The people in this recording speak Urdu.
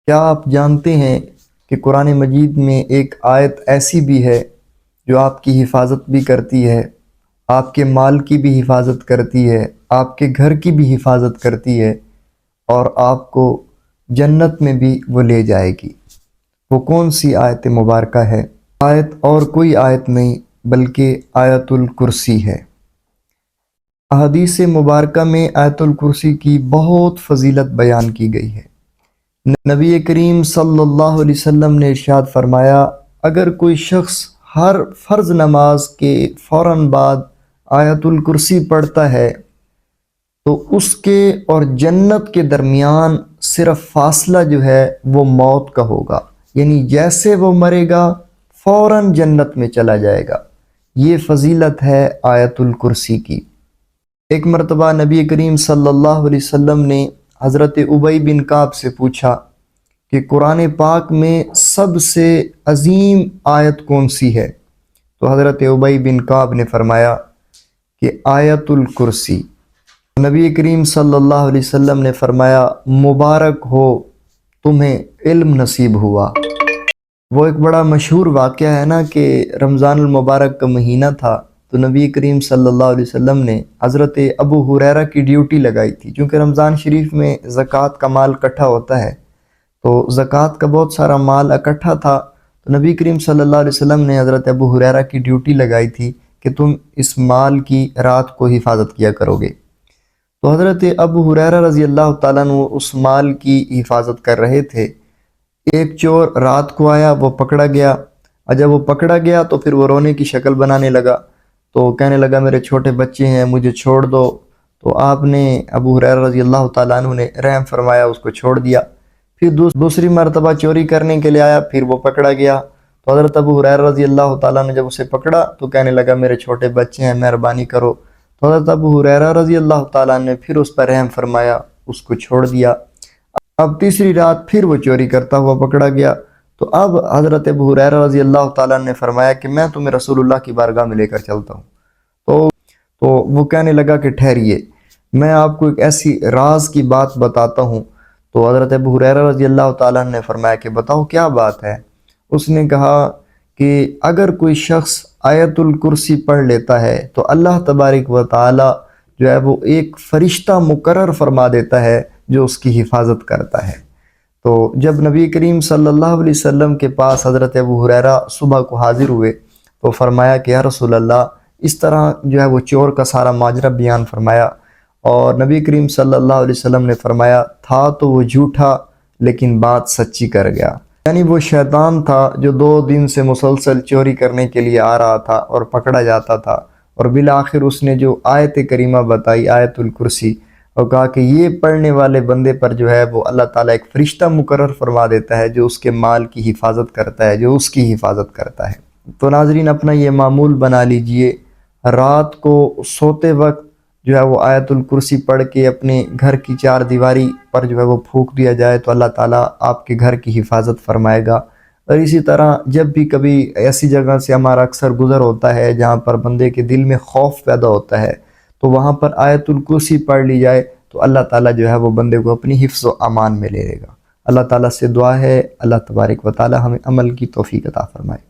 کیا آپ جانتے ہیں کہ قرآن مجید میں ایک آیت ایسی بھی ہے جو آپ کی حفاظت بھی کرتی ہے، آپ کے مال کی بھی حفاظت کرتی ہے، آپ کے گھر کی بھی حفاظت کرتی ہے، اور آپ کو جنت میں بھی وہ لے جائے گی؟ وہ کون سی آیت مبارکہ ہے؟ آیت اور کوئی آیت نہیں بلکہ آیت الکرسی ہے۔ احادیث مبارکہ میں آیت الکرسی کی بہت فضیلت بیان کی گئی ہے۔ نبی کریم صلی اللہ علیہ وسلم نے ارشاد فرمایا، اگر کوئی شخص ہر فرض نماز کے فوراً بعد آیت الکرسی پڑھتا ہے تو اس کے اور جنت کے درمیان صرف فاصلہ جو ہے وہ موت کا ہوگا، یعنی جیسے وہ مرے گا فوراً جنت میں چلا جائے گا۔ یہ فضیلت ہے آیت الکرسی کی۔ ایک مرتبہ نبی کریم صلی اللہ علیہ وسلم نے حضرت ابی بن کعب سے پوچھا کہ قرآن پاک میں سب سے عظیم آیت کون سی ہے؟ تو حضرت ابی بن کعب نے فرمایا کہ آیت الکرسی۔ نبی کریم صلی اللہ علیہ وسلم نے فرمایا، مبارک ہو تمہیں علم نصیب ہوا۔ وہ ایک بڑا مشہور واقعہ ہے نا کہ رمضان المبارک کا مہینہ تھا تو نبی کریم صلی اللہ علیہ وسلم نے حضرت ابو ہریرہ کی ڈیوٹی لگائی تھی، کیونکہ رمضان شریف میں زکوٰۃ کا مال اکٹھا ہوتا ہے، تو زکوٰۃ کا بہت سارا مال اکٹھا تھا، تو نبی کریم صلی اللہ علیہ وسلم نے حضرت ابو ہریرہ کی ڈیوٹی لگائی تھی کہ تم اس مال کی رات کو حفاظت کیا کرو گے۔ تو حضرت ابو ہریرہ رضی اللہ تعالیٰ عنہ اس مال کی حفاظت کر رہے تھے۔ ایک چور رات کو آیا، وہ پکڑا گیا، اور جب وہ پکڑا گیا تو پھر وہ رونے کی شکل بنانے لگا، تو کہنے لگا میرے چھوٹے بچے ہیں مجھے چھوڑ دو۔ تو آپ نے ابو ہریرہ رضی اللہ تعالیٰ عنہ نے رحم فرمایا، اس کو چھوڑ دیا۔ پھر دوسری مرتبہ چوری کرنے کے لیے آیا، پھر وہ پکڑا گیا، تو حضرت ابو ہریرہ رضی اللہ تعالیٰ نے جب اسے پکڑا تو کہنے لگا میرے چھوٹے بچے ہیں مہربانی کرو، تو حضرت ابو ہریرہ رضی اللہ تعالیٰ نے پھر اس پر رحم فرمایا، اس کو چھوڑ دیا۔ اب تیسری رات پھر وہ چوری کرتا ہوا پکڑا گیا، تو اب حضرت ابو ہریرہ رضی اللہ تعالیٰ نے فرمایا کہ میں تمہیں رسول اللہ کی بارگاہ میں لے کر چلتا ہوں۔ تو وہ کہنے لگا کہ ٹھہریے، میں آپ کو ایک ایسی راز کی بات بتاتا ہوں۔ تو حضرت ابو ہریرہ رضی اللہ تعالیٰ نے فرمایا کہ بتاؤ کیا بات ہے؟ اس نے کہا کہ اگر کوئی شخص آیت الکرسی پڑھ لیتا ہے تو اللہ تبارک و تعالیٰ جو ہے وہ ایک فرشتہ مقرر فرما دیتا ہے جو اس کی حفاظت کرتا ہے۔ تو جب نبی کریم صلی اللہ علیہ وسلم کے پاس حضرت ابو ہریرہ صبح کو حاضر ہوئے تو فرمایا کہ یا رسول اللہ، اس طرح جو ہے وہ چور کا سارا ماجرا بیان فرمایا، اور نبی کریم صلی اللہ علیہ وسلم نے فرمایا تھا تو وہ جھوٹا لیکن بات سچی کر گیا، یعنی وہ شیطان تھا جو 2 دن سے مسلسل چوری کرنے کے لیے آ رہا تھا اور پکڑا جاتا تھا، اور بالآخر اس نے جو آیت کریمہ بتائی آیت الکرسی، اور کہا کہ یہ پڑھنے والے بندے پر جو ہے وہ اللہ تعالیٰ ایک فرشتہ مقرر فرما دیتا ہے جو اس کے مال کی حفاظت کرتا ہے، جو اس کی حفاظت کرتا ہے۔ تو ناظرین اپنا یہ معمول بنا لیجئے، رات کو سوتے وقت جو ہے وہ آیت الکرسی پڑھ کے اپنے گھر کی 4 دیواری پر جو ہے وہ پھونک دیا جائے تو اللہ تعالیٰ آپ کے گھر کی حفاظت فرمائے گا۔ اور اسی طرح جب بھی کبھی ایسی جگہ سے ہمارا اکثر گزر ہوتا ہے جہاں پر بندے کے دل میں خوف پیدا ہوتا ہے تو وہاں پر آیت الکرسی پڑھ لی جائے تو اللہ تعالیٰ جو ہے وہ بندے کو اپنی حفظ و امان میں لے لے گا۔ اللہ تعالیٰ سے دعا ہے اللہ تبارک و تعالیٰ ہمیں عمل کی توفیق عطا فرمائے۔